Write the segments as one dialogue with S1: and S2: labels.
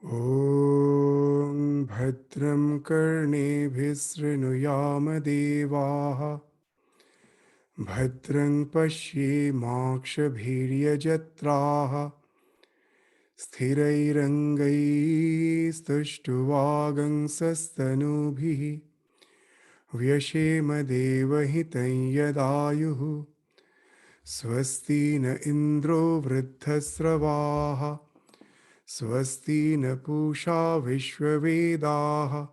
S1: Om Bhadram Karnebhih Srinuyama Devaah Bhadrang Pashyemakshabhiryajatraah Sthirairangaisthushtuvagansastanubhih Vyashema Devahitan Yadayuh Swasti na Indro Vruddhasravaah Swasti na Pusha Vishwavedaah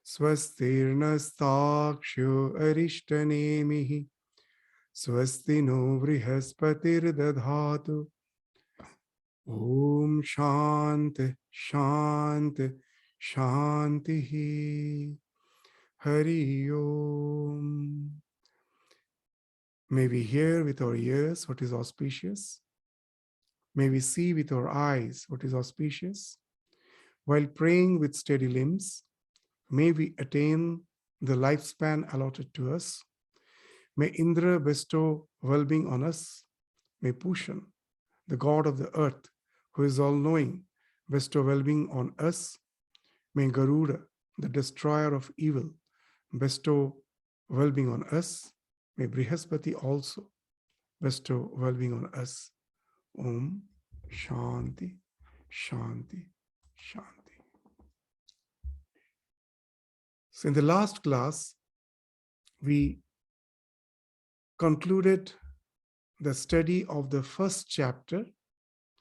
S1: Swastirnastakshyo Arishtanemihi Swasti no Vrihaspatir Dadhatu Om Shanti Shanti Shantihi Hari Om. May we hear with our ears what is auspicious. May we see with our eyes what is auspicious. While praying with steady limbs, may we attain the lifespan allotted to us. May Indra bestow well-being on us. May Pushan, the god of the earth, who is all-knowing, bestow well-being on us. May Garuda, the destroyer of evil, bestow well-being on us. May Brihaspati also bestow well-being on us. Om Shanti, Shanti, Shanti. So in the last class, we concluded the study of the first chapter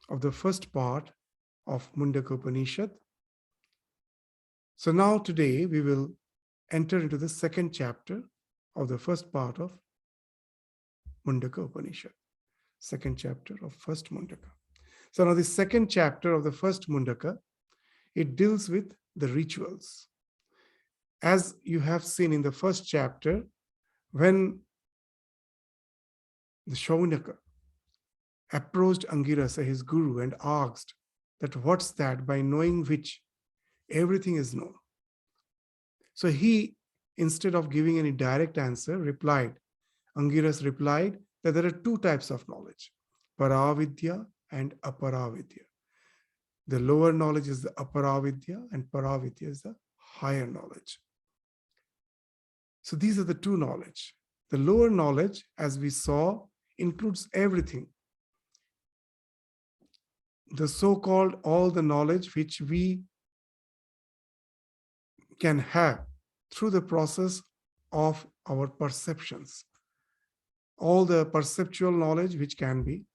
S1: of the first part of Mundaka Upanishad. So now today we will enter into the second chapter of the first part of Mundaka Upanishad. Second chapter of first Mundaka. So now the second chapter of the first Mundaka, it deals with the rituals. As you have seen in the first chapter, when the Shaunaka approached Angirasa, his guru, and asked that what's that by knowing which everything is known. So he, instead of giving any direct answer, Angiras replied that there are two types of knowledge, Paravidya and Aparavidya. The lower knowledge is the Aparavidya and Paravidya is the higher knowledge. So these are the two knowledge. The lower knowledge, as we saw, includes everything. The so-called all the knowledge which we can have through the process of our perceptions. All the perceptual knowledge which can be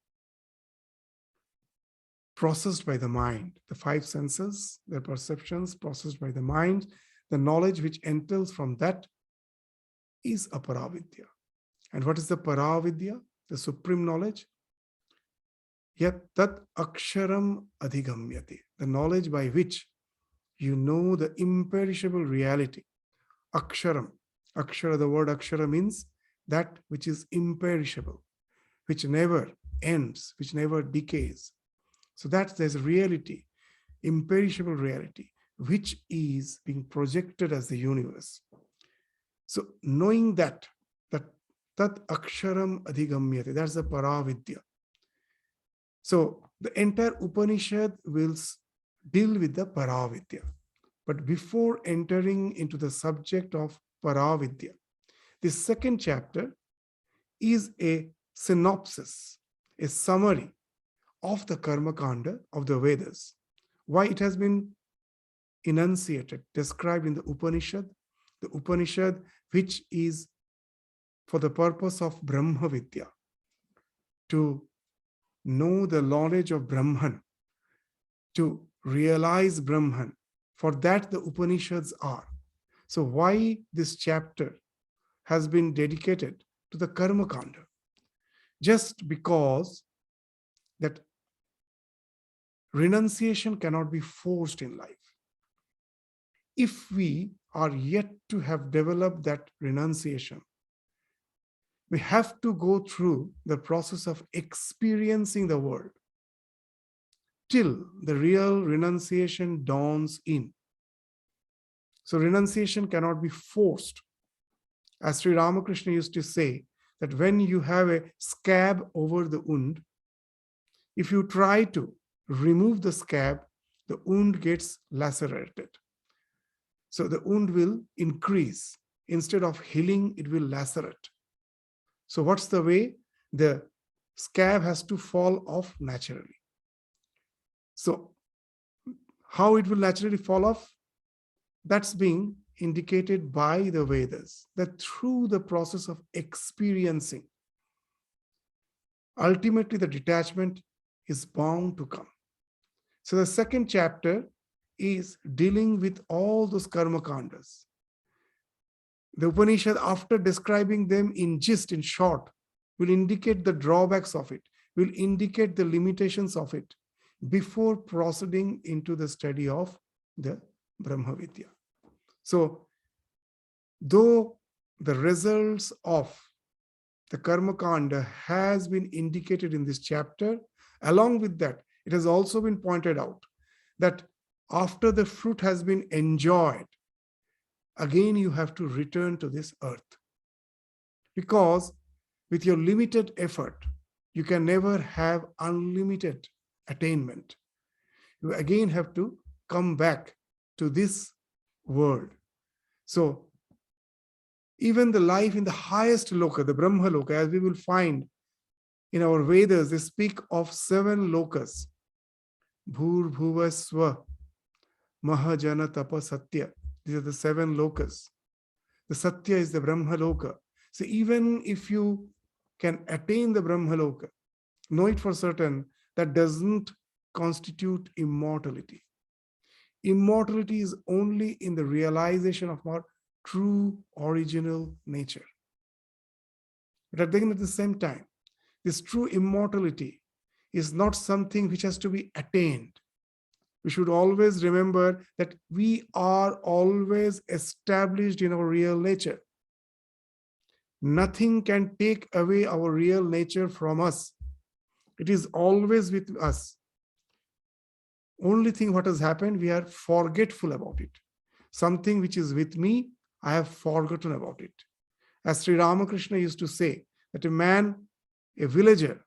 S1: processed by the mind. The five senses, their perceptions processed by the mind, the knowledge which enters from that is Aparavidya. And what is the Paravidya? The supreme knowledge? Yat tat aksharam adhigamyati. The knowledge by which you know the imperishable reality. Aksharam. Akshara, the word akshara means that which is imperishable, which never ends, which never decays. So that there's a reality, imperishable reality, which is being projected as the universe. So knowing that tat aksharam adhigamyate, that's the Paravidya. So the entire Upanishad will deal with the Paravidya. But before entering into the subject of Paravidya, this second chapter is a synopsis, a summary of the Karma Kanda of the Vedas. Why it has been enunciated, described in the Upanishad which is for the purpose of Brahma Vidya, to know the knowledge of Brahman, to realize Brahman. For that the Upanishads are. So why this chapter has been dedicated to the Karma Kanda? Just because that renunciation cannot be forced in life. If we are yet to have developed that renunciation, we have to go through the process of experiencing the world till the real renunciation dawns in. So renunciation cannot be forced. As Sri Ramakrishna used to say, that when you have a scab over the wound, if you try to remove the scab, the wound gets lacerated. So the wound will increase. Instead of healing, it will lacerate. So what's the way? The scab has to fall off naturally. So how it will naturally fall off? That's being indicated by the Vedas, that through the process of experiencing, ultimately the detachment is bound to come. So the second chapter is dealing with all those karma kandas. The Upanishad, after describing them in gist, in short, will indicate the drawbacks of it, will indicate the limitations of it, before proceeding into the study of the Brahma Vidya. So, though the results of the Karma Kanda has been indicated in this chapter, along with that, it has also been pointed out that after the fruit has been enjoyed, again you have to return to this earth. Because with your limited effort, you can never have unlimited attainment. You again have to come back to this world. So even the life in the highest loka, the Brahma loka, as we will find in our Vedas, they speak of 7 lokas. Bhur Bhuva Swa Mahajana Tapa Satya. These are the 7 lokas. The Satya is the Brahma loka. So even if you can attain the Brahma loka, know it for certain, that doesn't constitute immortality. Immortality is only in the realization of our true original nature. But at the same time, this true immortality is not something which has to be attained. We should always remember that we are always established in our real nature. Nothing can take away our real nature from us. It is always with us. Only thing what has happened, we are forgetful about it. Something which is with me, I have forgotten about it. As Sri Ramakrishna used to say, that a man, a villager,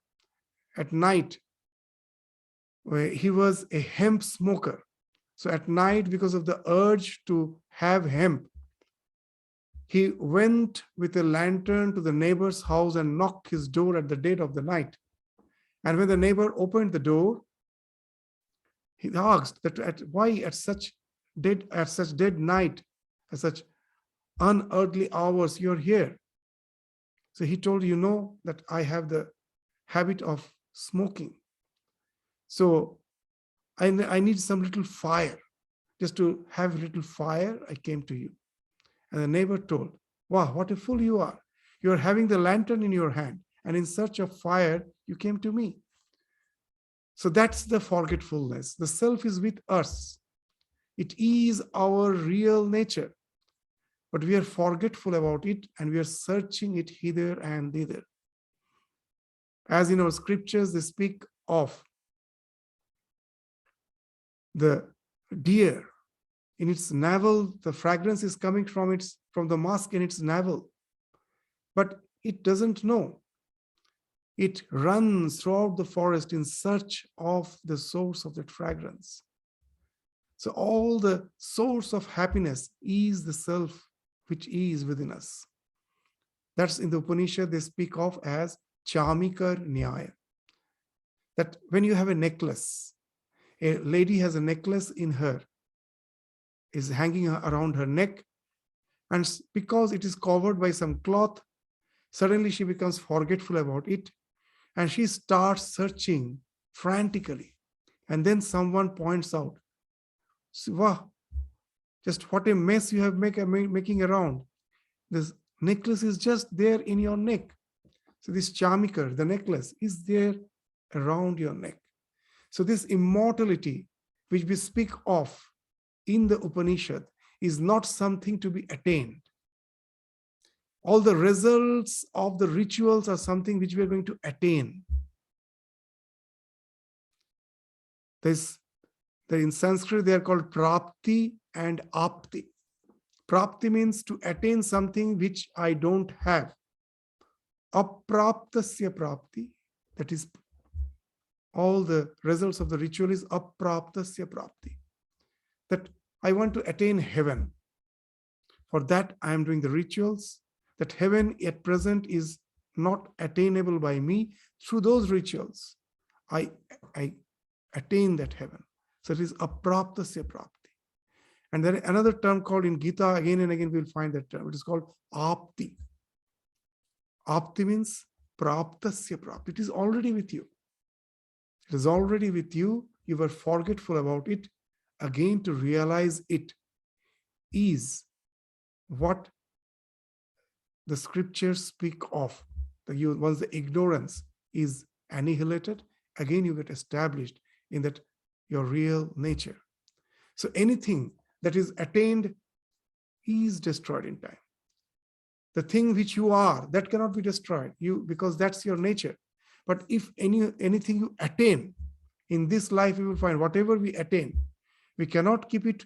S1: at night, he was a hemp smoker. So at night, because of the urge to have hemp, he went with a lantern to the neighbor's house and knocked his door at the dead of the night. And when the neighbor opened the door, he asked that why at such dead night, at such unearthly hours, you're here. So he told, you know that I have the habit of smoking. So I need some little fire. Just to have a little fire, I came to you. And the neighbor told, wow, what a fool you are. You are having the lantern in your hand, and in search of fire, you came to me. So that's the forgetfulness. The self is with us. It is our real nature. But we are forgetful about it, and we are searching it hither and thither. As in our scriptures, they speak of the deer. In its navel, the fragrance is coming from the musk in its navel. But it doesn't know. It runs throughout the forest in search of the source of that fragrance. So all the source of happiness is the self which is within us. That's in the Upanishad they speak of as Chamikar Nyaya. That when you have a necklace, a lady has a necklace in her, is hanging around her neck, and because it is covered by some cloth, suddenly she becomes forgetful about it, and she starts searching frantically. And then someone points out, wow, just what a mess you have making around. This necklace is just there in your neck. So this chamikar, the necklace, is there around your neck. So this immortality, which we speak of in the Upanishad, is not something to be attained. All the results of the rituals are something which we are going to attain. In Sanskrit, they are called prapti and apti. Prapti means to attain something which I don't have. Apraptasya prapti, that is all the results of the ritual is apraptasya prapti. That I want to attain heaven. For that, I am doing the rituals. That heaven at present is not attainable by me. Through those rituals, I attain that heaven. So it is apraptasya prapti. And then another term called in Gita, again and again we'll find that term. It is called apti. Apti means praptasya prapti. It is already with you. It is already with you. You were forgetful about it. Again, to realize it is what the scriptures speak of. Once the ignorance is annihilated, again you get established in that your real nature. So anything that is attained is destroyed in time. The thing which you are, that cannot be destroyed, because that's your nature. But if anything you attain in this life, you will find whatever we attain, we cannot keep it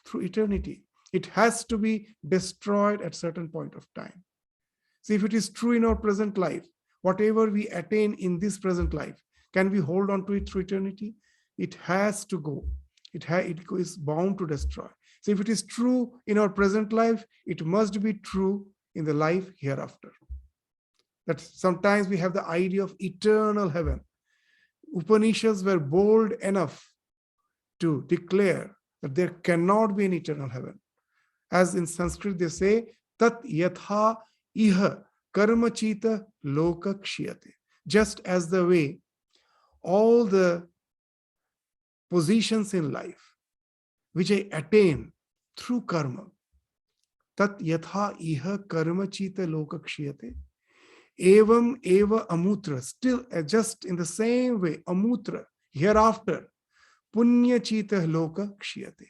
S1: through eternity. It has to be destroyed at a certain point of time. So if it is true in our present life, whatever we attain in this present life, can we hold on to it through eternity? It has to go. It is bound to destroy. So if it is true in our present life, it must be true in the life hereafter. That sometimes we have the idea of eternal heaven. Upanishads were bold enough to declare that there cannot be an eternal heaven. As in Sanskrit they say, tat yatha iha karmachita loka kshiyate. Just as the way all the positions in life which I attain through karma, tat yatha iha karmachita loka kshiyate, evam eva amutra, still just in the same way, amutra, hereafter, punya chita loka kshiyate.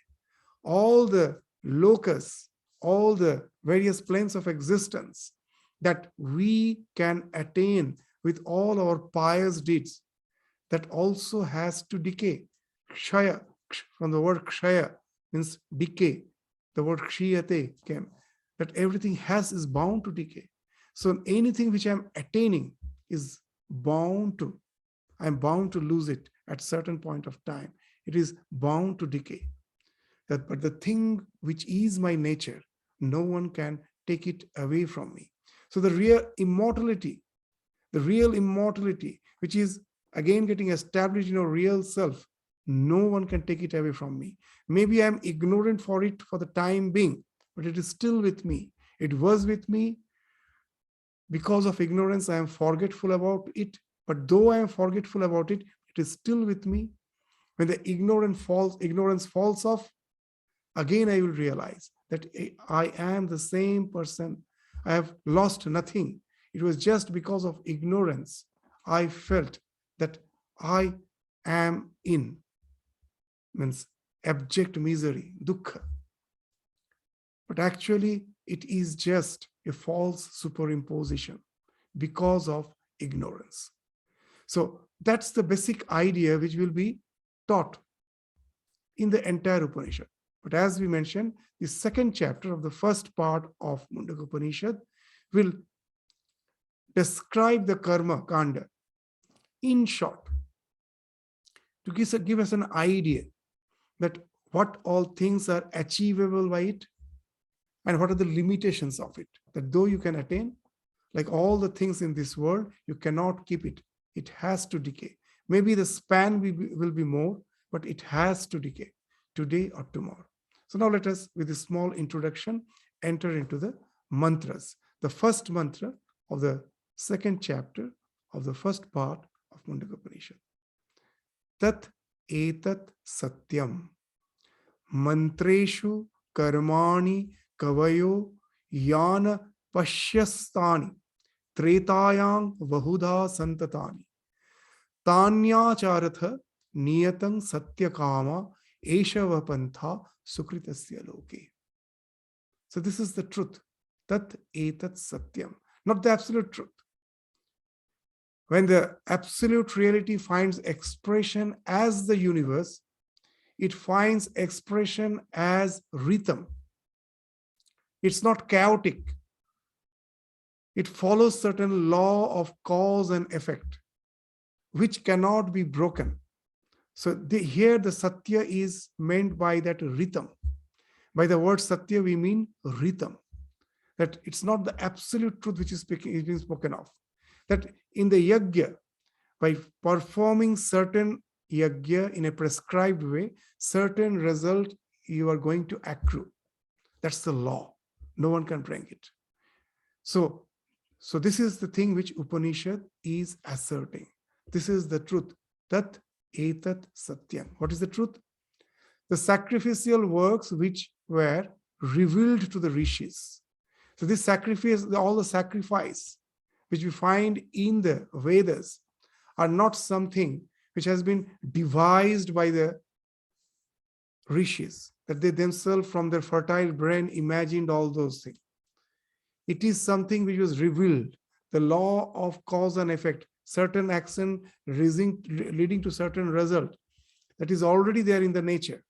S1: All the lokas, all the various planes of existence that we can attain with all our pious deeds, that also has to decay. Kshaya, from the word kshaya, means decay. The word kshiyate came, that everything is bound to decay. So anything which I'm attaining is bound to, I'm bound to lose it at a certain point of time. It is bound to decay. But the thing which is my nature, no one can take it away from me. So the real immortality, which is again getting established in our real self, no one can take it away from me. Maybe I'm ignorant for it for the time being, but it is still with me. It was with me. Because of ignorance, I am forgetful about it. But though I am forgetful about it, it is still with me. When the ignorance falls off, again I will realize that I am the same person. I have lost nothing. It was just because of ignorance I felt that I am in, means abject misery, dukkha. But actually, it is just a false superimposition because of ignorance. So that's the basic idea which will be taught in the entire Upanishad. But as we mentioned, the second chapter of the first part of Mundaka Upanishad will describe the karma kanda in short, to give us an idea that what all things are achievable by it and what are the limitations of it. That though you can attain, like all the things in this world, you cannot keep it. It has to decay. Maybe the span will be more, but it has to decay today or tomorrow. So now let us, with a small introduction, enter into the mantras. The first mantra of the second chapter of the first part of Mundaka Upanishad. Tat etat satyam mantreshu karmani kavayo yana pashyastani tretayang vahudha santatani tanyacharatha niyatang satyakama eshava pantha sukritasya loke. So this is the truth. Tat etat satyam. Not the absolute truth. When the absolute reality finds expression as the universe, it finds expression as rhythm. It's not chaotic. It follows certain law of cause and effect. which cannot be broken. So here the Satya is meant by that rhythm. By the word Satya, we mean rhythm. That it's not the absolute truth which is being spoken of. That in the yajna, by performing certain yajna in a prescribed way, certain result you are going to accrue. That's the law. No one can break it. So this is the thing which Upanishad is asserting. This is the truth. Tat etat satyam. What is the truth? The sacrificial works which were revealed to the rishis. So this sacrifice, all the sacrifice which we find in the Vedas are not something which has been devised by the rishis, that they themselves from their fertile brain imagined all those things. It is something which was revealed, the law of cause and effect, certain action leading to certain result, that is already there in the nature.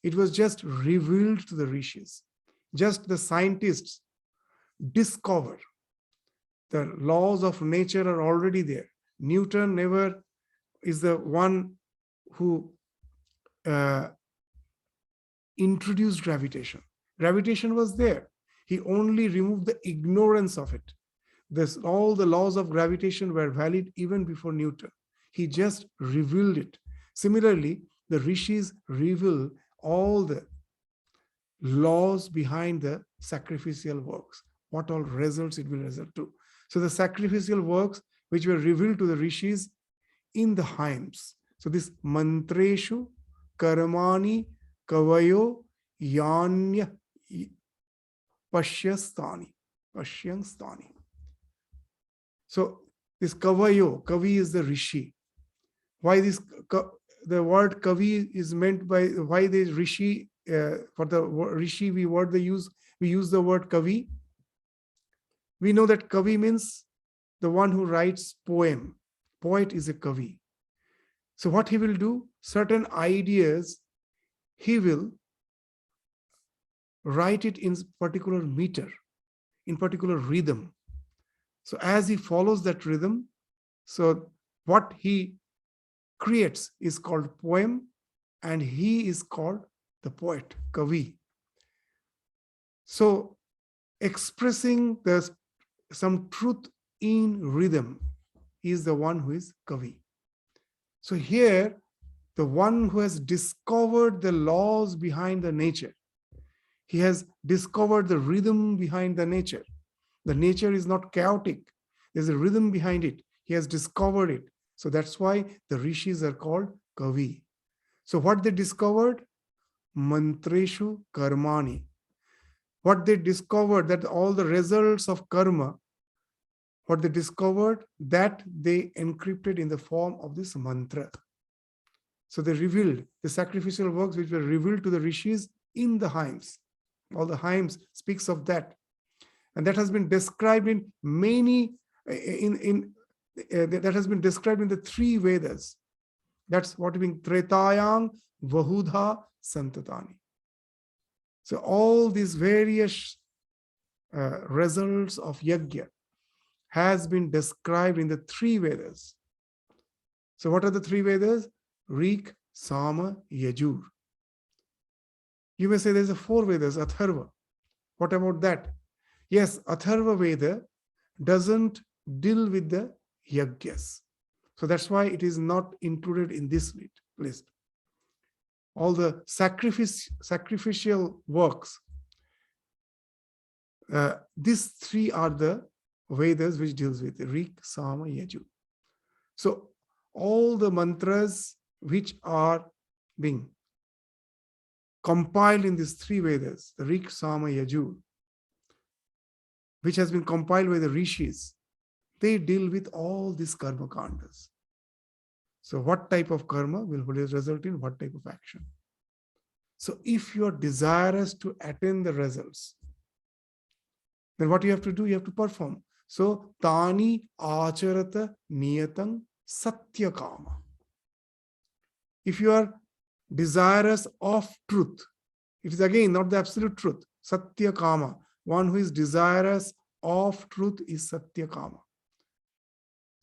S1: It was just revealed to the rishis. Just the scientists discover the laws of nature are already there. Newton never is the one who introduced gravitation. Gravitation was there. He only removed the ignorance of it. All the laws of gravitation were valid even before Newton. He just revealed it. Similarly, the rishis reveal all the laws behind the sacrificial works, what all results it will result to. So the sacrificial works which were revealed to the rishis in the hymns. So this mantreshu, karmani, kavayo, yanya, pashyastani. So this kavayo, kavi is the rishi. Why this, the word kavi is meant by, why the rishi, for the rishi we use the word kavi. We know that kavi means the one who writes poem. Poet is a kavi. So what he will do, certain ideas, he will write it in particular meter, in particular rhythm. So as he follows that rhythm, so what he creates is called poem, and he is called the poet, kavi. So expressing some truth in rhythm is the one who is kavi. So here, the one who has discovered the laws behind the nature, he has discovered the rhythm behind the nature. The nature is not chaotic. There's a rhythm behind it. He has discovered it. So that's why the rishis are called kavi. So what they discovered? Mantreshu karmani. What they discovered, that all the results of karma, what they discovered, that they encrypted in the form of this mantra. So they revealed the sacrificial works which were revealed to the rishis in the hymns. All the hymns speaks of that. And that has been described in many, that has been described in the three Vedas. That's what we mean, Tretayang Vahudha Santatani. So all these various results of yajna has been described in the three Vedas. So what are the three Vedas? Rik, Sama, Yajur. You may say there's a four Vedas, Atharva. What about that? Yes, Atharva Veda doesn't deal with the yajnas. So that's why it is not included in this list. All the sacrificial works, these three are the Vedas which deals with Rik, Sama, Yajur. So all the mantras which are being compiled in these three Vedas, the Rik, Sama, Yajur, which has been compiled by the rishis, they deal with all these karma kandas. So what type of karma will result in what type of action? So if you are desirous to attain the results, then what you have to do? You have to perform. So tani acharata niyatang satya kama. If you are desirous of truth, it is again not the absolute truth. Satya kama. One who is desirous of truth is satya kama.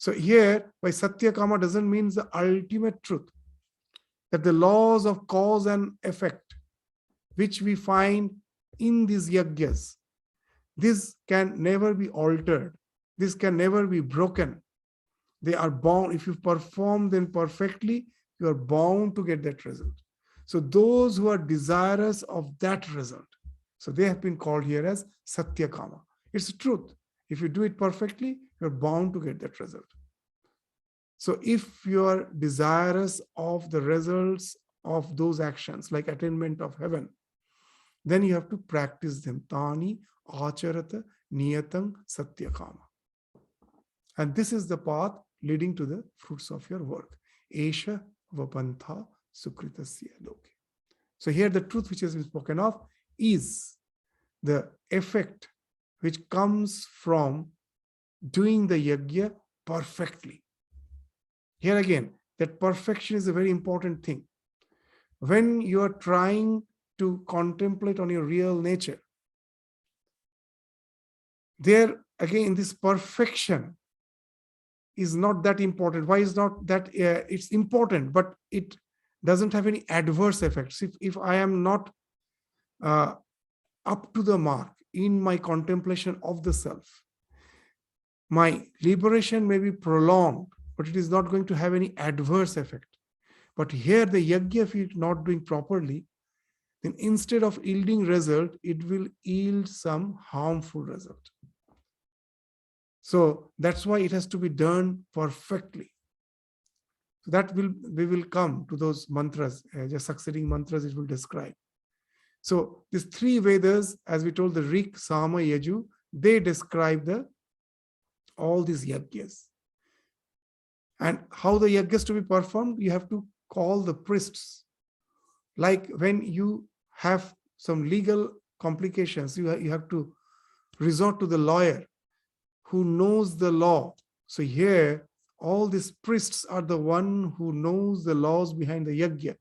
S1: So here, by Satya Kama doesn't mean the ultimate truth, that the laws of cause and effect, which we find in these yajnas, this can never be altered. This can never be broken. They are bound. If you perform them perfectly, you are bound to get that result. So those who are desirous of that result, so they have been called here as Satya Kama. It's the truth. If you do it perfectly, you're bound to get that result. So if you are desirous of the results of those actions, like attainment of heaven, then you have to practice them. Tani acharata niyatang satyakama. And this is the path leading to the fruits of your work. Esha vapantha sukritasya loke. So here the truth which has been spoken of is the effect which comes from doing the yajna perfectly. Here again, that perfection is a very important thing. When you are trying to contemplate on your real nature, there again, this perfection is not that important. Why is not that? It's important, but it doesn't have any adverse effects. If I am not up to the mark in my contemplation of the self, my liberation may be prolonged, but it is not going to have any adverse effect. But here the yajna, if you're not doing properly, then instead of yielding result, it will yield some harmful result. So that's why it has to be done perfectly. So that we will come to those mantras, just succeeding mantras it will describe. So these three Vedas, as we told, the Rik, Sama, Yaju, they describe all these yajnas. And how the yajnas to be performed, you have to call the priests. Like when you have some legal complications, you have to resort to the lawyer who knows the law. So here, all these priests are the one who knows the laws behind the yajna.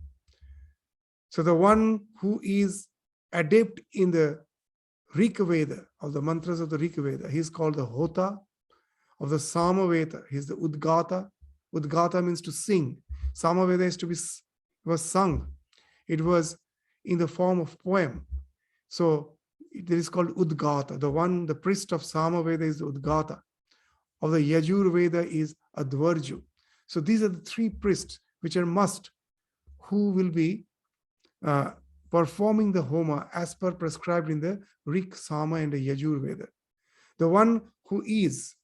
S1: So the one who is adept in the Rika Veda, of the mantras of the Rika Veda, he is called the Hota. Of the Sama Veda, he is the Udgata. Udgata means to sing. Sama Veda is to be was sung. It was in the form of poem. So it is called Udgata. The priest of Sama Veda is the Udgata. Of the Yajur Veda is Advarju. So these are the three priests which are must, who will be performing the Homa as per prescribed in the Rik, Sama and the Yajur Veda. The one who is,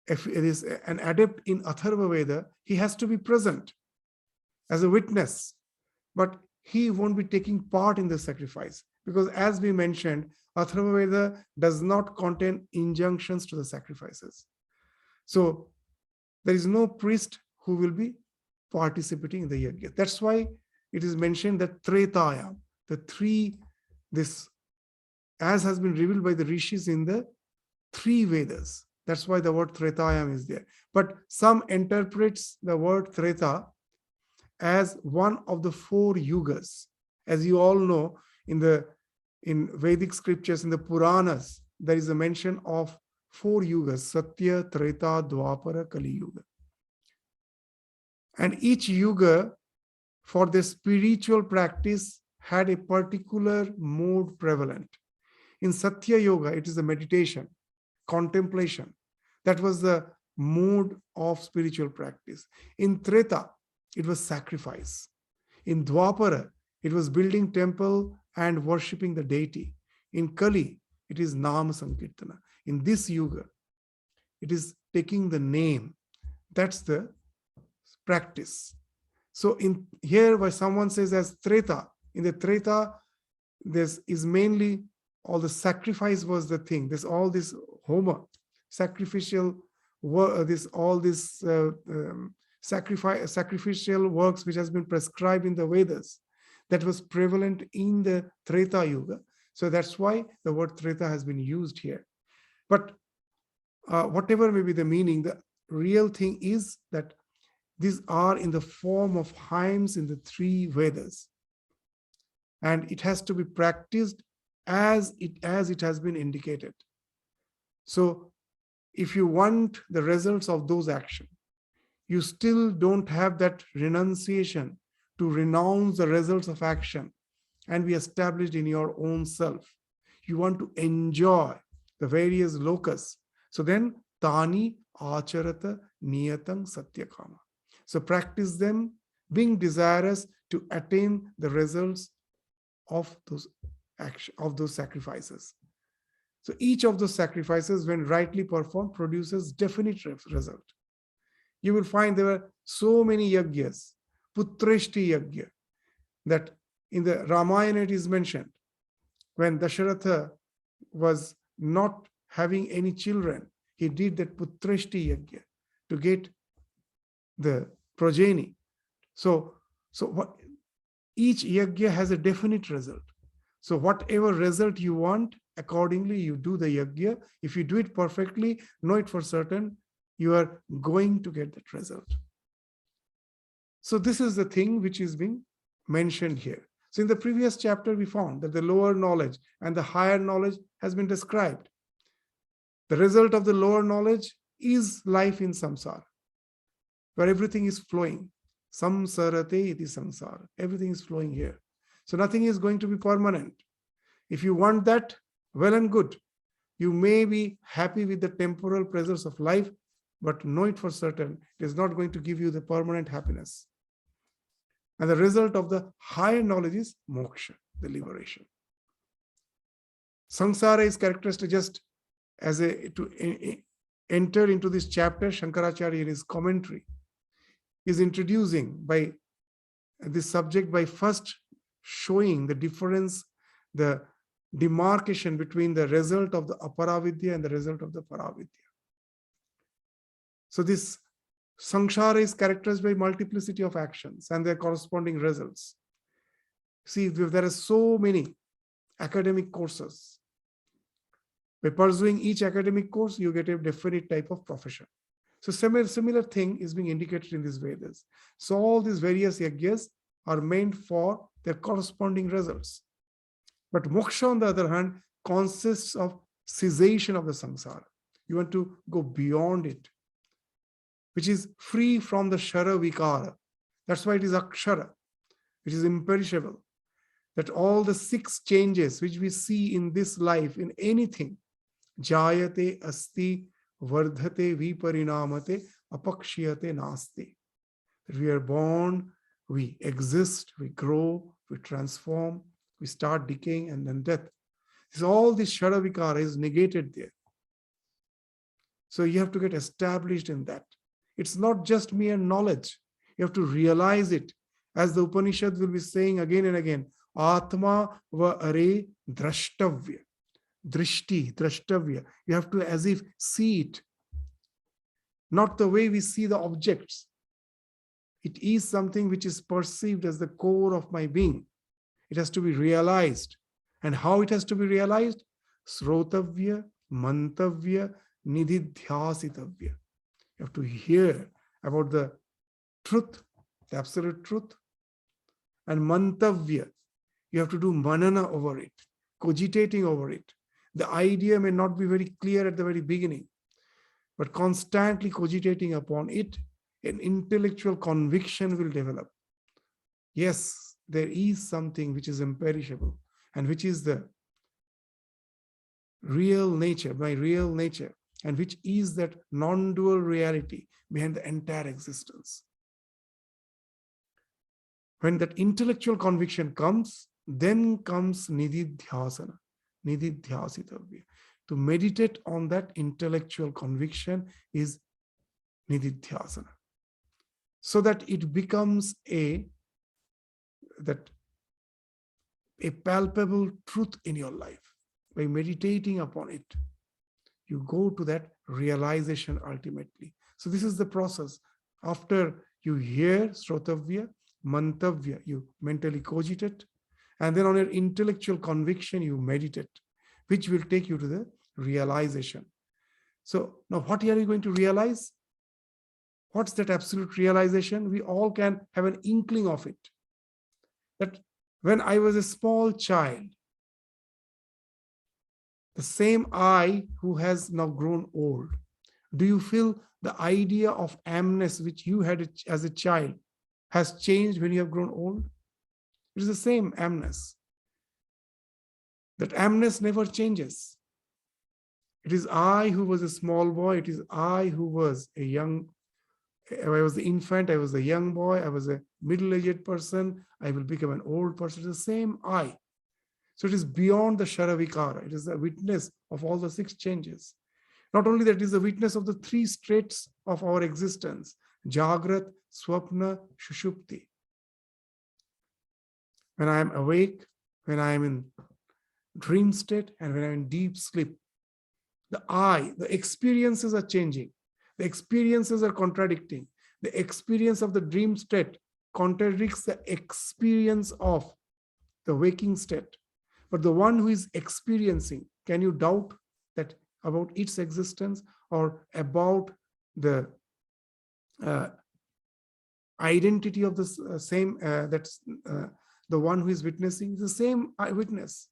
S1: if it is an adept in Atharva Veda, he has to be present as a witness, but he won't be taking part in the sacrifice, because as we mentioned, Atharva Veda does not contain injunctions to the sacrifices. So there is no priest who will be participating in the yajna. That's why it is mentioned that Tretayam, this as has been revealed by the rishis in the three Vedas. That's why the word Tretayam is there. But some interprets the word Treta as one of the four yugas. As you all know, in Vedic scriptures, in the Puranas, there is a mention of four yugas: Satya, Treta, Dwapara, Kali Yuga. And each yuga, for the spiritual practice, had a particular mode prevalent. In Satya Yoga, it is the meditation, contemplation. That was the mode of spiritual practice. In Treta, it was sacrifice. In Dwapara, it was building temple and worshipping the deity. In Kali, it is Nama Sankirtana. In this Yuga, it is taking the name. That's the practice. So in here, why someone says as Treta, in the Treta, this is mainly all the sacrifice was the thing. There's all this Homa, sacrificial work, sacrificial works which has been prescribed in the Vedas, that was prevalent in the Treta Yuga. So that's why the word Treta has been used here. But whatever may be the meaning, the real thing is that these are in the form of hymns in the three Vedas. And it has to be practiced as it has been indicated. So if you want the results of those actions, you still don't have that renunciation to renounce the results of action and be established in your own self. You want to enjoy the various lokas. So then, tani acharata niyatang satyakama. So practice them, being desirous to attain the results of those action, of those sacrifices. So each of those sacrifices, when rightly performed, produces definite result. You will find there were so many yagyas, putreshti yagya, that in the Ramayana it is mentioned, when Dasharatha was not having any children, he did that putreshti yagya to get the progeny. So what, each yagya has a definite result. So whatever result you want, accordingly you do the yagya. If you do it perfectly, know it for certain, you are going to get that result. So this is the thing which is being mentioned here. So in the previous chapter, we found that the lower knowledge and the higher knowledge has been described. The result of the lower knowledge is life in samsara, where everything is flowing. Samsarate iti samsara. Everything is flowing here. So nothing is going to be permanent. If you want that, well and good. You may be happy with the temporal pleasures of life, but know it for certain, it is not going to give you the permanent happiness. And the result of the higher knowledge is moksha, the liberation. Samsara is characteristic just as to enter into this chapter. Shankaracharya in his commentary is introducing by this subject by first showing the difference, the demarcation between the result of the aparavidya and the result of the paravidya. So this samsara is characterized by multiplicity of actions and their corresponding results. See, there are so many academic courses. By pursuing each academic course, you get a definite type of profession. So similar thing is being indicated in these Vedas. So all these various yagyas are meant for their corresponding results. But moksha, on the other hand, consists of cessation of the samsara. You want to go beyond it, which is free from the shara vikara. That's why it is akshara, which is imperishable. That all the 6 changes which we see in this life, in anything, jayate, asti, vardhate, viparinamate, apakshiyate, nasti. That we are born, we exist, we grow, we transform, we start decaying, and then death. So all this shara vikara is negated there. So you have to get established in that. It's not just mere knowledge. You have to realize it. As the Upanishad will be saying again and again, Atma va are drashtavya. Drishti, drashtavya. You have to as if see it. Not the way we see the objects. It is something which is perceived as the core of my being. It has to be realized. And how it has to be realized? Srotavya, mantavya, nididhyasitavya. You have to hear about the truth, the absolute truth. And mantavya, you have to do manana over it, cogitating over it. The idea may not be very clear at the very beginning, but constantly cogitating upon it, an intellectual conviction will develop. Yes, there is something which is imperishable and which is the real nature, my real nature, and which is that non-dual reality behind the entire existence. When that intellectual conviction comes, then comes nididhyasana, nididhyasitavya. To meditate on that intellectual conviction is nididhyasana. So that it becomes a palpable truth in your life. By meditating upon it, you go to that realization ultimately. So this is the process. After you hear srotavya, mantavya, you mentally cogitate, and then on your intellectual conviction, you meditate, which will take you to the realization. So now what are you going to realize? What's that absolute realization? We all can have an inkling of it. That when I was a small child, the same I who has now grown old, Do you feel the idea of amness which you had as a child has changed when you have grown old? It is the same amness. That amness never changes. It is I who was a small boy. It is I who was a young, I was the infant, I was a young boy, I was a middle-aged person, I will become an old person. It is the same I. So it is beyond the Sharavikara. It is the witness of all the 6 changes. Not only that, it is the witness of the 3 states of our existence: Jagrat, Swapna, Shushupti. When I am awake, when I am in dream state, and when I am in deep sleep, the experiences are changing. The experiences are contradicting. The experience of the dream state contradicts the experience of the waking state. But the one who is experiencing, can you doubt that about its existence or about the identity of the same, that's the one who is witnessing, the same eyewitness.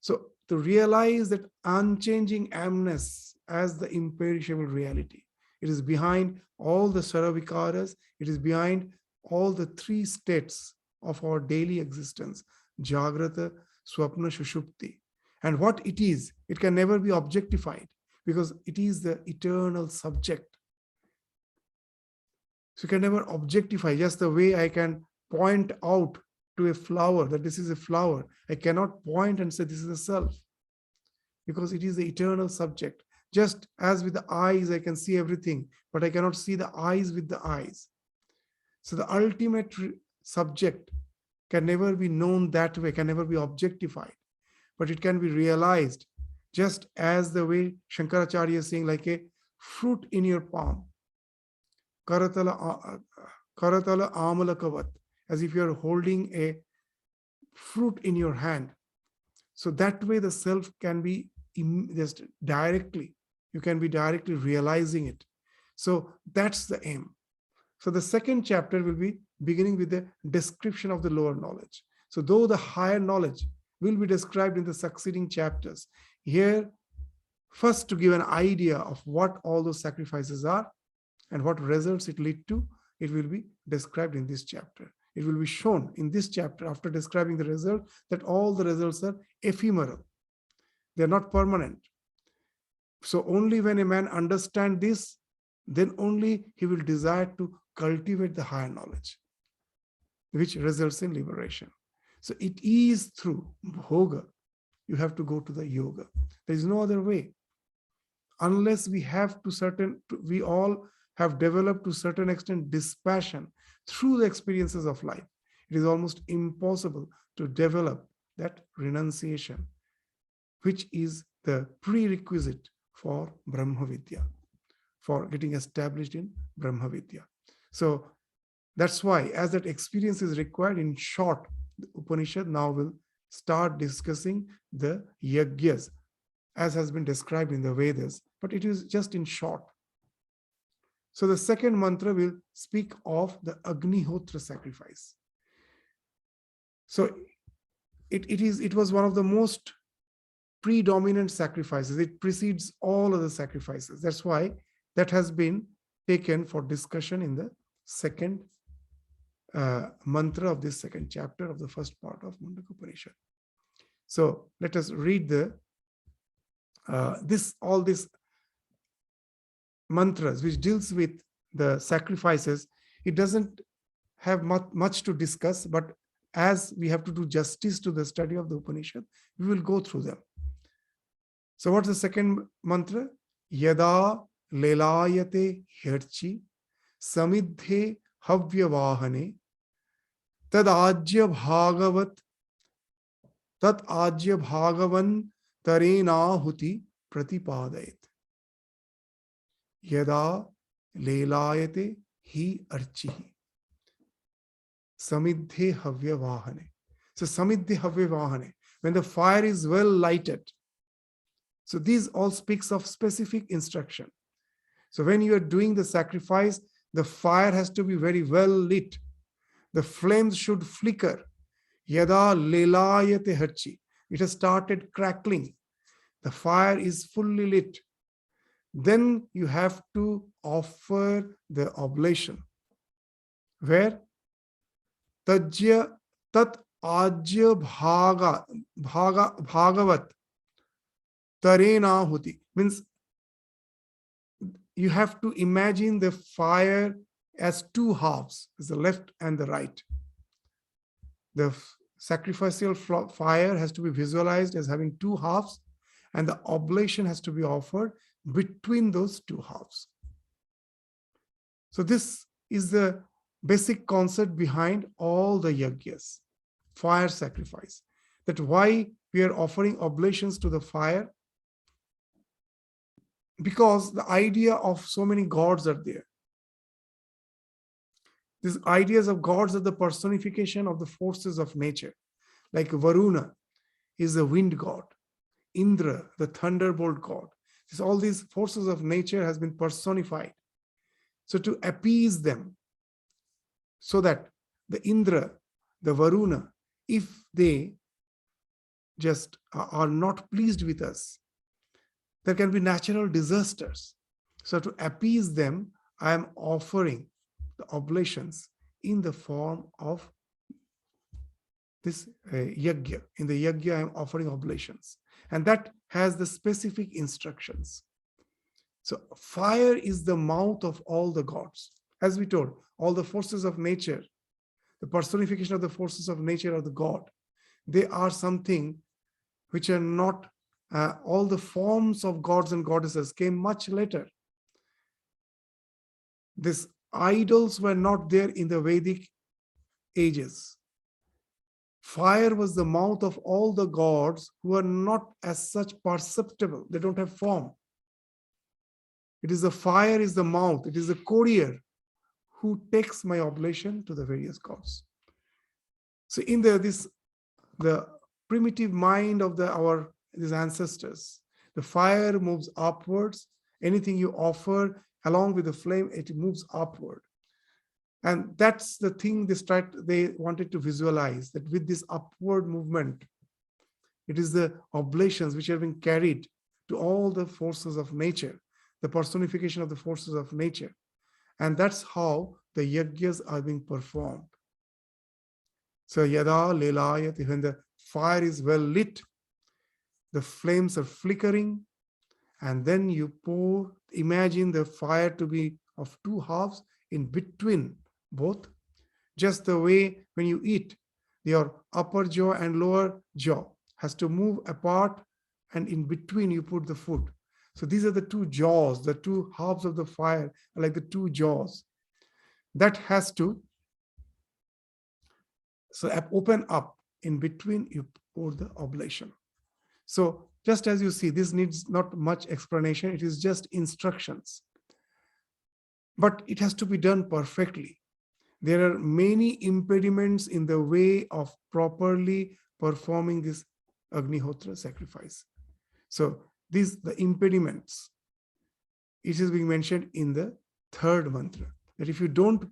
S1: So to realize that unchanging amness as the imperishable reality, it is behind all the Saravikaras, it is behind all the 3 states of our daily existence: Jagrata, Swapna, Shushupti. And what it is, it can never be objectified because it is the eternal subject. So you can never objectify, just the way I can point out to a flower that this is a flower. I cannot point and say this is a self because it is the eternal subject. Just as with the eyes, I can see everything, but I cannot see the eyes with the eyes. So the ultimate subject can never be known that way, can never be objectified, but it can be realized just as the way Shankaracharya is saying, like a fruit in your palm. Karatala amalakavat, as if you are holding a fruit in your hand. So that way the self can be just directly, you can be directly realizing it. So that's the aim. So the second chapter will be beginning with the description of the lower knowledge. So though the higher knowledge will be described in the succeeding chapters, here first to give an idea of what all those sacrifices are and what results it lead to, it will be described in this chapter. It will be shown in this chapter after describing the result that all the results are ephemeral. They are not permanent. So only when a man understands this, then only he will desire to cultivate the higher knowledge, which results in liberation. So it is through bhoga. You have to go to the yoga. There is no other way. Unless we all have developed to a certain extent dispassion through the experiences of life, it is almost impossible to develop that renunciation, which is the prerequisite for Brahma Vidya, for getting established in Brahma Vidya. So that's why, as that experience is required, in short, the Upanishad now will start discussing the yagyas, as has been described in the Vedas, but it is just in short. So the second mantra will speak of the Agnihotra sacrifice. So it was one of the most predominant sacrifices. It precedes all other sacrifices. That's why that has been taken for discussion in the second mantra of this second chapter of the first part of Mundaka Upanishad. So let us read all these mantras which deals with the sacrifices. It doesn't have much to discuss, but as we have to do justice to the study of the Upanishad, we will go through them. So what's the second mantra? Yada lelayate herchi samidhe havyavahane tad ajya bhagavan tarenahuti pratipadayat. Yada lelayate hi archihi samidhe havyavahane. So samidhe havyavahane, when the fire is well lighted. So these all speaks of specific instruction. So when you are doing the sacrifice, the fire has to be very well lit. The flames should flicker. Yada lelayate harchi. It has started crackling. The fire is fully lit. Then you have to offer the oblation. Where? Tajya tat ajya bhagavat tarena huti. Means you have to imagine the fire as two halves, as the left and the right. The sacrificial fire has to be visualized as having two halves, and the oblation has to be offered between those two halves. So this is the basic concept behind all the yajnas, fire sacrifice. That why we are offering oblations to the fire, because the idea of so many gods are there. These ideas of gods are the personification of the forces of nature. Like Varuna is the wind god, Indra, the thunderbolt god. All these forces of nature has been personified. So to appease them, so that the Indra, the Varuna, if they just are not pleased with us, there can be natural disasters. So to appease them, I am offering the oblations in the form of this yajna. In the yajna, I am offering oblations. And that has the specific instructions. So fire is the mouth of all the gods. As we told, all the forces of nature, the personification of the forces of nature of the god, they are something which are not, all the forms of gods and goddesses came much later. These idols were not there in the Vedic ages. Fire was the mouth of all the gods who are not as such perceptible. They don't have form. It is the fire is the mouth. It is the courier who takes my oblation to the various gods. So in the primitive mind of these ancestors, the fire moves upwards. Anything you offer along with the flame, it moves upward. And that's the thing they wanted to visualize, that with this upward movement, it is the oblations which have been carried to all the forces of nature, the personification of the forces of nature. And that's how the yajnas are being performed. So yada lelayat, when the fire is well lit, the flames are flickering, and then you pour, imagine the fire to be of two halves in between both, just the way when you eat, your upper jaw and lower jaw has to move apart, and in between you put the food. So these are the two jaws, the two halves of the fire are like the two jaws. That has to open up. In between, you pour the oblation. So just as you see, this needs not much explanation. It is just instructions. But it has to be done perfectly. There are many impediments in the way of properly performing this Agnihotra sacrifice. So the impediments, it is being mentioned in the third mantra, that if you don't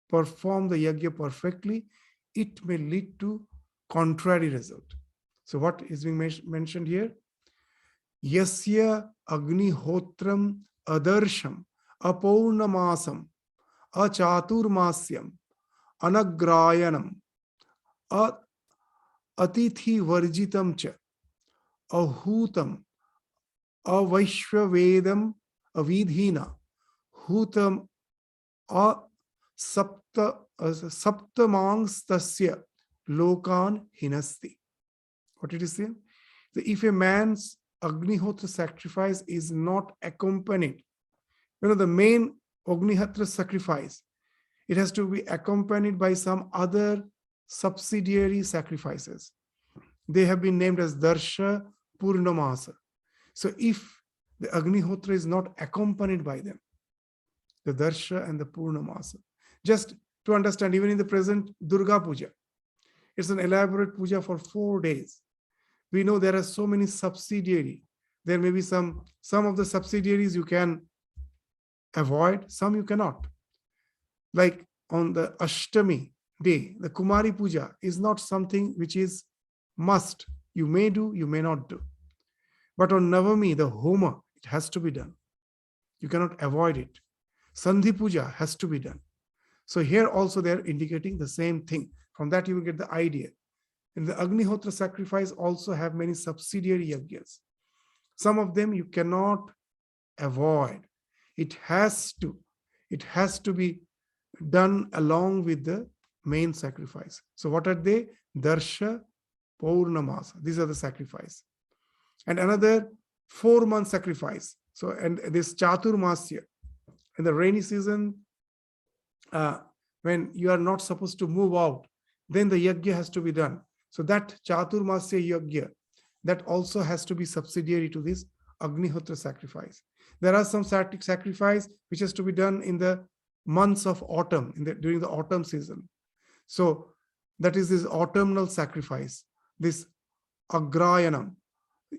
S1: perform the yajna perfectly, it may lead to contrary result. So what is being mentioned here? Yasya Agnihotram Adarsham Apournamasam Achaturmasyam Anagrayanam Atithi Varjitam Cha Ahutam Avaishwavedam Avidhina Hutam Saptamangstasya Lokan Hinasti. What it is saying? So if a man's Agnihotra sacrifice is not accompanied, the main Agnihotra sacrifice, it has to be accompanied by some other subsidiary sacrifices. They have been named as Darsha Purnamasa. So if the Agnihotra is not accompanied by them, the Darsha and the Purnamasa, just to understand, even in the present Durga Puja, it's an elaborate puja for 4 days. We know there are so many subsidiary. There may be some of the subsidiaries you can avoid, some you cannot. Like on the Ashtami day, the Kumari Puja is not something which is must. You may do, you may not do. But on Navami, the Homa, It has to be done. You cannot avoid it. Sandhi puja has to be done. So here also they're indicating the same thing. From that you will get the idea. And the Agnihotra sacrifice also have many subsidiary yajnas. Some of them you cannot avoid. It has to be done along with the main sacrifice. So what are they? Darsha, Purnamasa. These are the sacrifice. And another 4-month sacrifice. So, and this Chaturmasya, in the rainy season, when you are not supposed to move out, then the yajna has to be done. So that Chaturmasya yajna, that also has to be subsidiary to this Agnihotra sacrifice. There are some sacrifice which has to be done in the months of autumn, during the autumn season. So that is this autumnal sacrifice, this Agrayanam.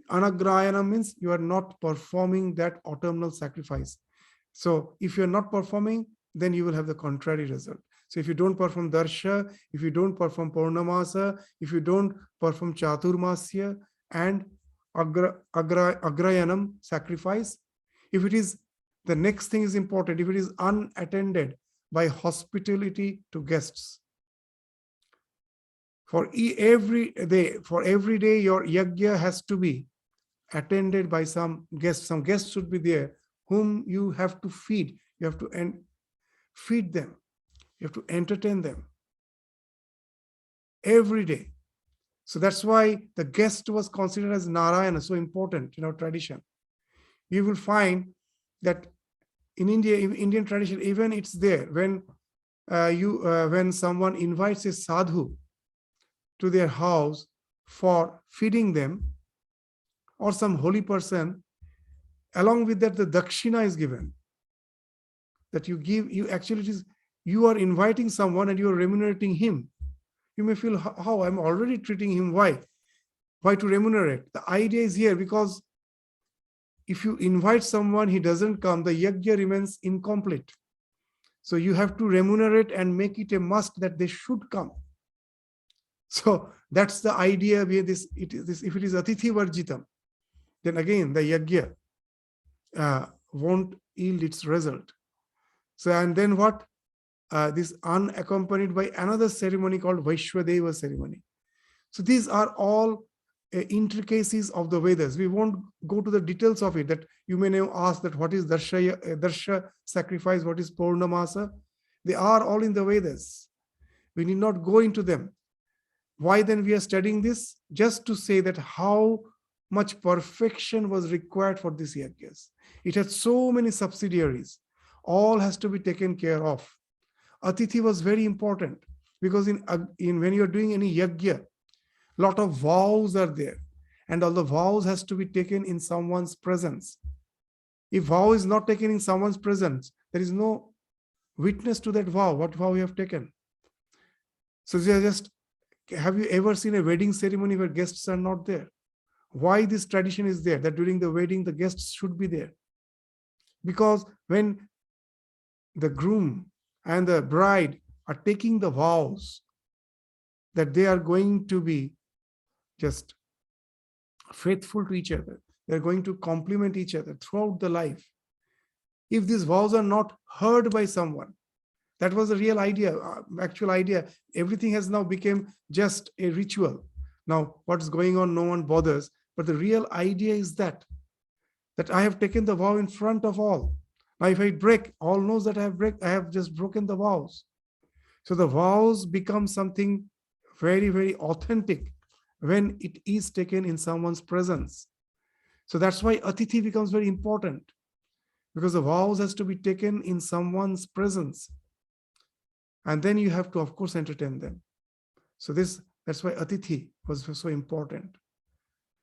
S1: Anagrayanam means you are not performing that autumnal sacrifice. So if you're not performing, then you will have the contrary result. So if you don't perform Darsha, if you don't perform Purnamasa, if you don't perform Chaturmasya and Agrayanam sacrifice, if it is, the next thing is important, if it is unattended by hospitality to guests. For every day your yajna has to be attended by some guests. Some guests should be there whom you have to feed. You have to feed them. You have to entertain them every day. So that's why the guest was considered as Narayana, so important in our tradition. You will find that in India, in Indian tradition, even it's there when when someone invites a sadhu to their house for feeding them, or some holy person, along with that the dakshina is given. That you give, you are inviting someone and you are remunerating him. You may feel, how I'm already treating him, why to remunerate? The idea is here, because if you invite someone, he doesn't come, the yajna remains incomplete. So you have to remunerate and make it a must that they should come. So that's the idea where this, if it is atithi varjitam, then again the yajna won't yield its result. So, and then what? This unaccompanied by another ceremony called Vaishwadeva ceremony. So these are all intricacies of the Vedas. We won't go to the details of it, that you may now ask that what is Darsha sacrifice, what is Purnamasa? They are all in the Vedas. We need not go into them. Why then we are studying this? Just to say that how much perfection was required for this yajnas. It had so many subsidiaries. All has to be taken care of. Atithi was very important, because in when you're doing any yajna, lot of vows are there, and all the vows has to be taken in someone's presence. If vow is not taken in someone's presence, there is no witness to that vow, what vow you have taken. So have you ever seen a wedding ceremony where guests are not there? Why this tradition is there, that during the wedding the guests should be there? Because when the groom and the bride are taking the vows that they are going to be just faithful to each other, they're going to complement each other throughout the life. If these vows are not heard by someone, that was the real idea, actual idea. Everything has now become just a ritual. Now, what's going on, no one bothers. But the real idea is that I have taken the vow in front of all. Now, if I break, all knows that I have just broken the vows. So the vows become something very, very authentic when it is taken in someone's presence. So that's why atithi becomes very important, because the vows has to be taken in someone's presence. And then you have to, of course, entertain them. So that's why atithi was so important.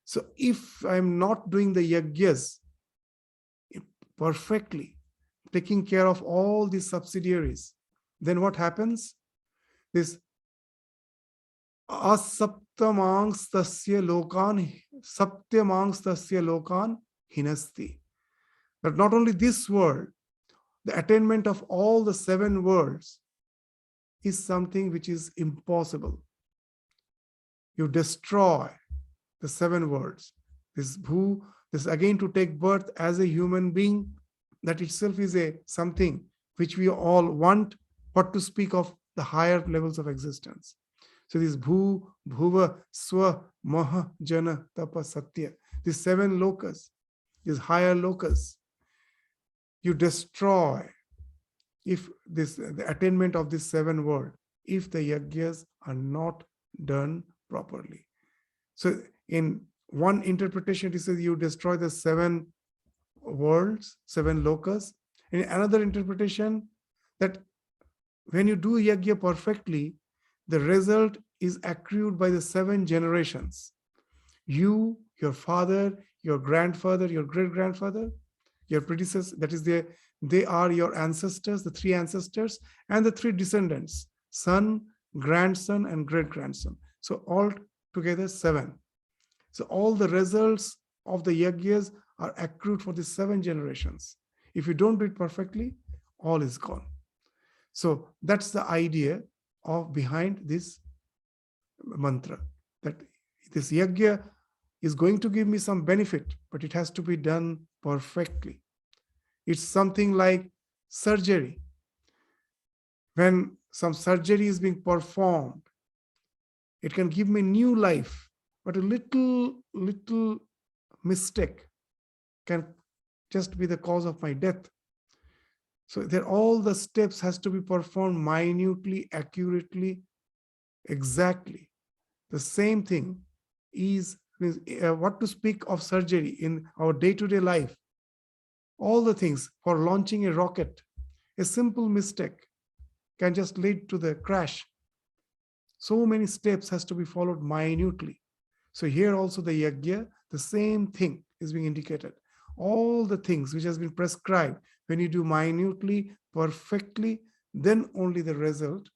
S1: So if I'm not doing the yajnas perfectly, taking care of all these subsidiaries, then what happens? This asaptamangstasya lokan hinasti. But not only this world, the attainment of all the 7 worlds is something which is impossible. You destroy the 7 worlds. This bhu, This again to take birth as a human being, that itself is a something which we all want, what to speak of the higher levels of existence. So this Bhu, Bhuva, Swa, Maha, Jana, Tapa, Satya, these 7 lokas, these higher lokas, you destroy if the attainment of this 7 world, if the yajnas are not done properly. So in one interpretation, it says you destroy the 7 worlds, 7 lokas. In another interpretation, that when you do yajna perfectly, the result is accrued by the 7 generations. You, your father, your grandfather, your great-grandfather, your predecessor, that is they are your ancestors, the 3 ancestors, and the 3 descendants, son, grandson, and great-grandson. So all together 7. So all the results of the yajnas are accrued for the 7 generations. If you don't do it perfectly, all is gone. So that's the idea of behind this mantra, that this yajna is going to give me some benefit, but it has to be done perfectly. It's something like surgery. When some surgery is being performed, it can give me new life, but a little mistake can just be the cause of my death. So there, all the steps has to be performed minutely, accurately, exactly. The same thing is what to speak of surgery in our day-to-day life. All the things for launching a rocket, a simple mistake can just lead to the crash. So many steps has to be followed minutely. So here also the yajna, the same thing is being indicated. All the things which has been prescribed, when you do minutely, perfectly, then only the result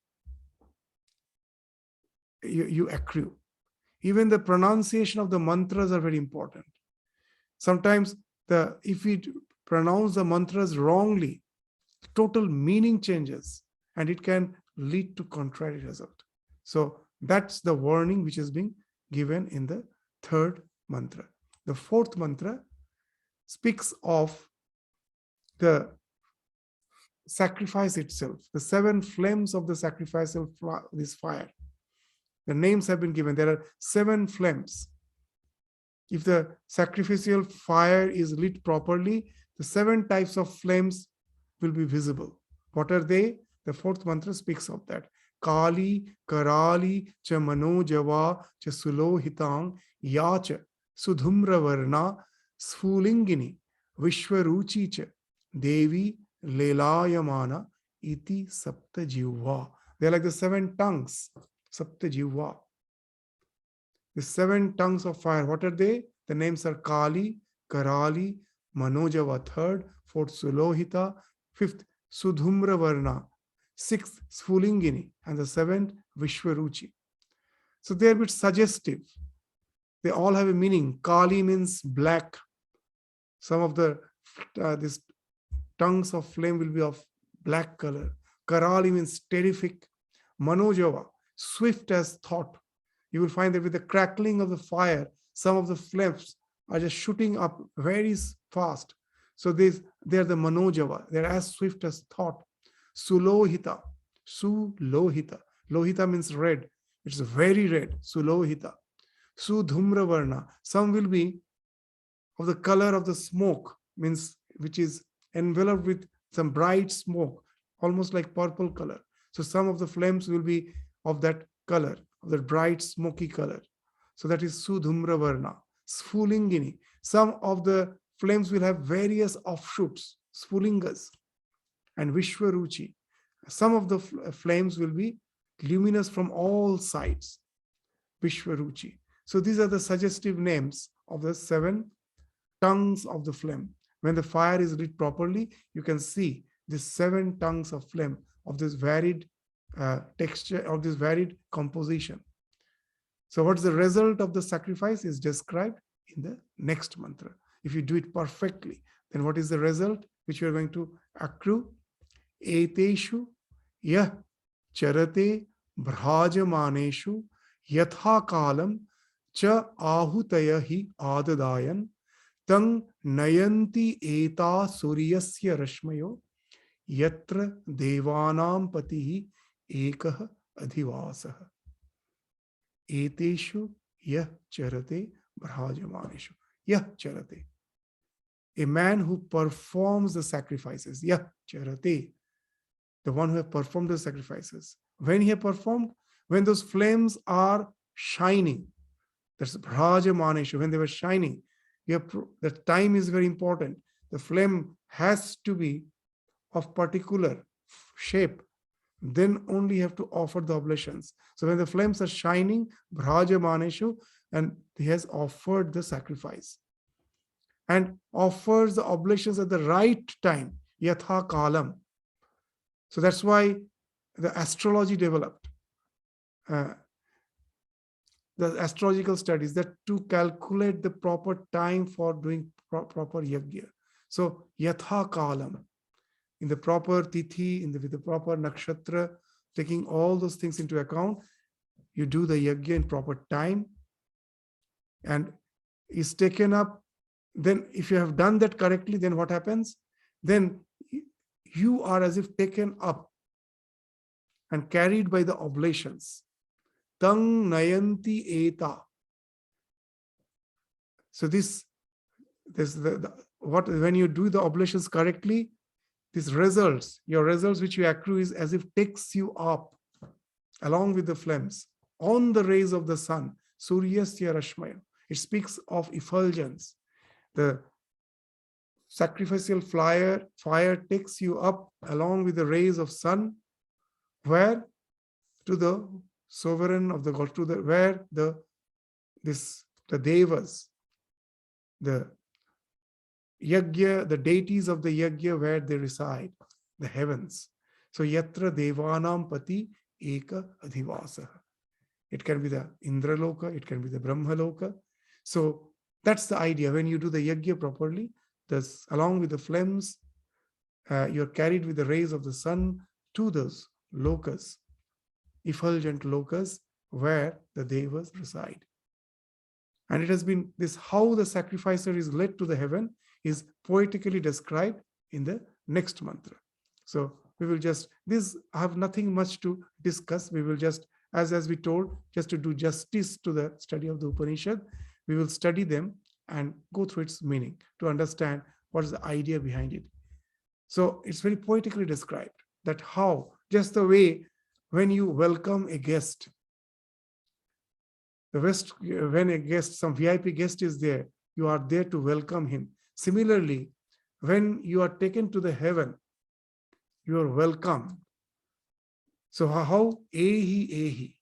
S1: you accrue. Even the pronunciation of the mantras are very important. Sometimes if we pronounce the mantras wrongly, total meaning changes and it can lead to contrary result. So that's the warning which is being given in the 3rd mantra. The 4th mantra speaks of the sacrifice itself, the 7 flames of the sacrificial this fire. The names have been given. There are 7 flames. If the sacrificial fire is lit properly, the 7 types of flames will be visible. What are they? The 4th mantra speaks of that. Kali, Karali, cha Manojava, cha Sulohitang, ya cha Sudhumra Varna, Sphulingini, Vishwaruchi cha Devi, Lelayamana, Iti Sapta Jivva. They're like the 7 tongues, Sapta Jivva. The 7 tongues of fire, what are they? The names are Kali, Karali, Manojava 3rd, 4th Sulohita, 5th Sudhumra Varna, 6th Sphulingini, and the 7th Vishwaruchi. So they are a bit suggestive. They all have a meaning. Kali means black. Some of the these tongues of flame will be of black color. Karali means terrific. Manojava, swift as thought. You will find that with the crackling of the fire, some of the flames are just shooting up very fast. So they are the Manojava. They're as swift as thought. Sulohita. Sulohita. Lohita means red. It's very red. Sulohita. Sudhumra Varna. Some will be of the color of the smoke, means which is enveloped with some bright smoke, almost like purple color. So some of the flames will be of that color, of the bright smoky color. So that is Sudhumra Varna. Sphulingini. Some of the flames will have various offshoots, sphulingas, and Vishwaruchi. Some of the flames will be luminous from all sides, Vishwaruchi. So these are the suggestive names of the 7 tongues of the flame. When the fire is lit properly, you can see the 7 tongues of flame of this varied texture, of this varied composition. So what's the result of the sacrifice is described in the next mantra. If you do it perfectly, then what is the result which you are going to accrue? Eteshu yah charate bhrajamaneshu yatha kalam cha ahutaya hi adadayan Tang nayanti eta suryasya rashmayo yatra devanam patihi ekah adhivasah eteshu yah charate brajamaneshu. Yah charate. A man who performs the sacrifices. Yah charate. The one who has performed the sacrifices. When he has performed, when those flames are shining, that's brajamaneshu, when they were shining, the time is very important. The flame has to be of particular shape. Then only you have to offer the oblations. So when the flames are shining, brajamaneshu, and he has offered the sacrifice and offers the oblations at the right time, yatha kalam. So that's why the astrology developed. The astrological studies that to calculate the proper time for doing proper yajna. So yatha kalam, in the proper tithi, with the proper nakshatra, taking all those things into account, you do the yajna in proper time, and is taken up. Then if you have done that correctly, then what happens? Then you are as if taken up and carried by the oblations. Tang nayanti eta. So when you do the oblations correctly, these results, your results which you accrue is as if takes you up along with the flames on the rays of the sun. Suryasya rashmaya. It speaks of effulgence. The sacrificial fire takes you up along with the rays of sun, where? To the sovereign of the God, where the devas, the yajna, the deities of the yajna, where they reside, the heavens. So yatra devanam pati eka adhivasa. It can be the Indraloka, it can be the Brahmaloka. So that's the idea. When you do the yajna properly, along with the flames, you're carried with the rays of the sun to those lokas, effulgent lokas, where the devas reside. And it has been this, how the sacrificer is led to the heaven is poetically described in the next mantra. So we will just, I have nothing much to discuss. We will just, as we told, just to do justice to the study of the Upanishad, we will study them and go through its meaning to understand what is the idea behind it. So it's very poetically described that how, just the way when you welcome a guest, when a guest, some VIP guest is there, you are there to welcome him. Similarly, when you are taken to the heaven, you are welcomed. So how? Ehi.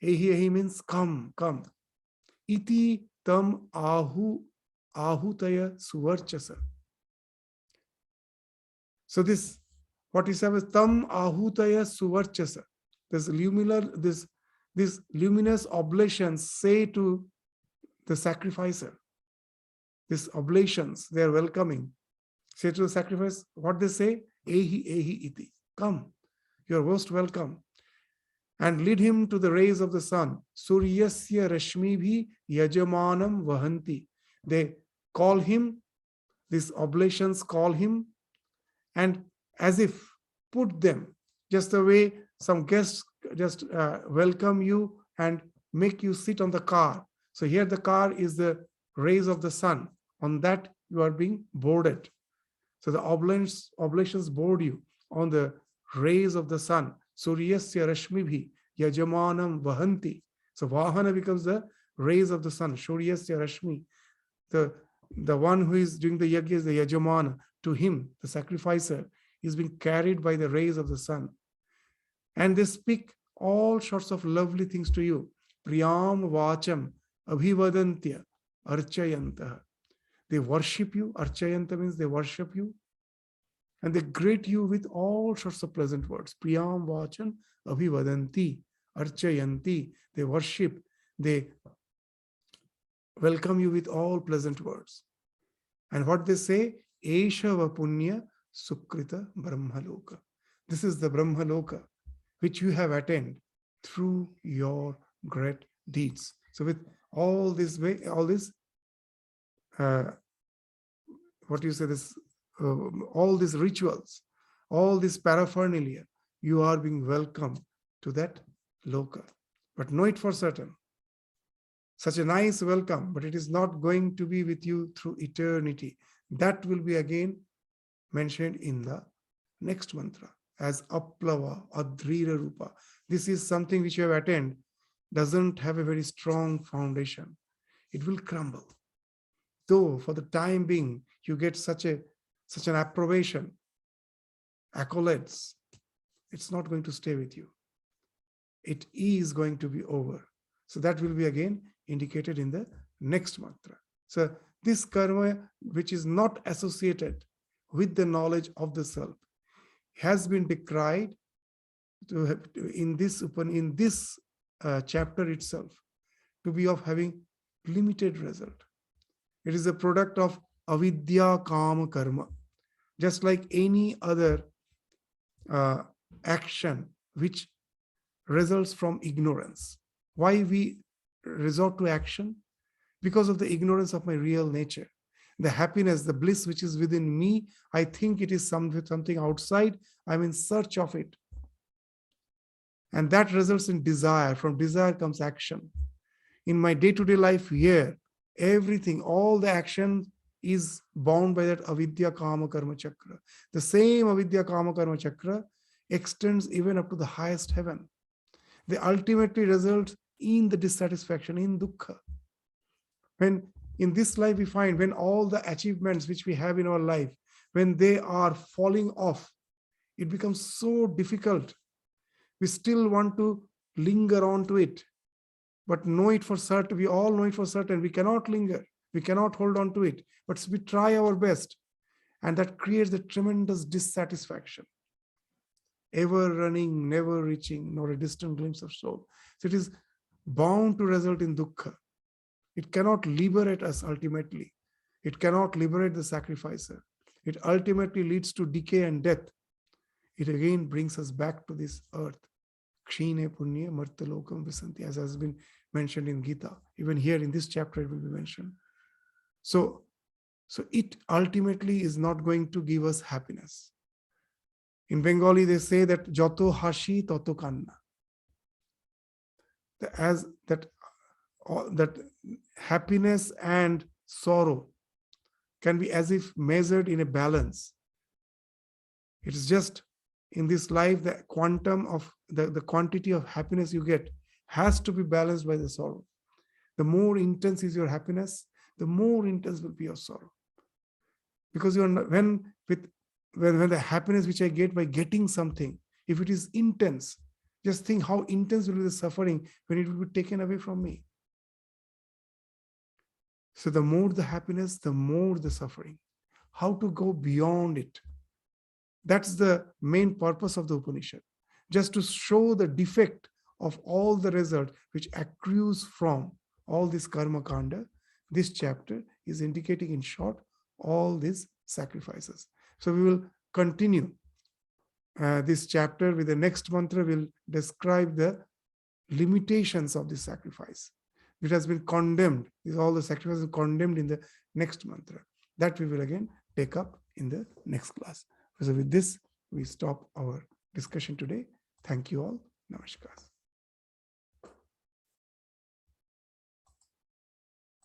S1: Ehi means come. Iti tam ahutaya suvarchasa. So this, what is said is tam ahutaya suvarchasa. This luminous oblations say to the sacrificer. These oblations, they are welcoming. Say to the sacrifice, what they say? Ehi iti. Come, you are most welcome. And lead him to the rays of the sun. Suryasya rashmibhi yajamanam vahanti. They call him, these oblations call him, and as if put them, just the way some guests just welcome you and make you sit on the car. So here the car is the rays of the sun. On that you are being boarded. So the oblations board you on the rays of the sun. Suryasya rashmibhi yajamanam vahanti. So vahana becomes the rays of the sun. Suryasya rashmi. The one who is doing the yajna is the yajamana. To him, the sacrificer, is being carried by the rays of the sun. And they speak all sorts of lovely things to you. Priyam vacham abhivadantya archayantah. They worship you. Archayanta means they worship you. And they greet you with all sorts of pleasant words. Priyam vacham abhivadanti archayanti. They worship. They welcome you with all pleasant words. And what they say? Esha vapunya sukrita brahmaloka. This is the brahmaloka which you have attained through your great deeds. So with all this what you say, this all these rituals, all this paraphernalia, you are being welcomed to that loka. But know it for certain, such a nice welcome, but it is not going to be with you through eternity. That will be again mentioned in the next mantra as aplava, adhrira rupa. This is something which you have attained, doesn't have a very strong foundation. It will crumble. Though for the time being, you get such an approbation, accolades, it's not going to stay with you. It is going to be over. So that will be again indicated in the next mantra. So this karma, which is not associated with the knowledge of the self, has been decried in this chapter itself to be of having limited result. It is a product of avidya kama karma, just like any other action which results from ignorance. Why we resort to action? Because of the ignorance of my real nature. The happiness, the bliss which is within me, I think it is something outside. I'm in search of it. And that results in desire. From desire comes action. In my day-to-day life here, everything, all the action is bound by that avidya kama karma chakra. The same avidya kama karma chakra extends even up to the highest heaven. They ultimately result in the dissatisfaction, in dukkha. When in this life we find, when all the achievements which we have in our life, when they are falling off, it becomes so difficult. We still want to linger on to it, but know it for certain. We all know it for certain. We cannot linger. We cannot hold on to it, but we try our best. And that creates a tremendous dissatisfaction. Ever running, never reaching, nor a distant glimpse of soul. So it is bound to result in dukkha. It cannot liberate us ultimately. It cannot liberate the sacrificer. It ultimately leads to decay and death. It again brings us back to this earth. Kshine punya martalokam visanti, as has been mentioned in Gita. Even here in this chapter it will be mentioned. So it ultimately is not going to give us happiness. In Bengali, they say that joto hashi toto kanna. As that happiness and sorrow can be as if measured in a balance. It is just in this life, the quantum of the quantity of happiness you get has to be balanced by the sorrow. The more intense is your happiness, the more intense will be your sorrow. Because you are not, when the happiness which I get by getting something, if it is intense, just think how intense will be the suffering when it will be taken away from me. So the more the happiness, the more the suffering. How to go beyond it? That's the main purpose of the Upanishad. Just to show the defect of all the result which accrues from all this karma kanda. This chapter is indicating in short all these sacrifices. So we will continue this chapter with the next mantra. Will describe the limitations of this sacrifice. It has been condemned. All the sacrifices are condemned in the next mantra. That we will again take up in the next class. So with this, we stop our discussion today. Thank you all. Namaskar.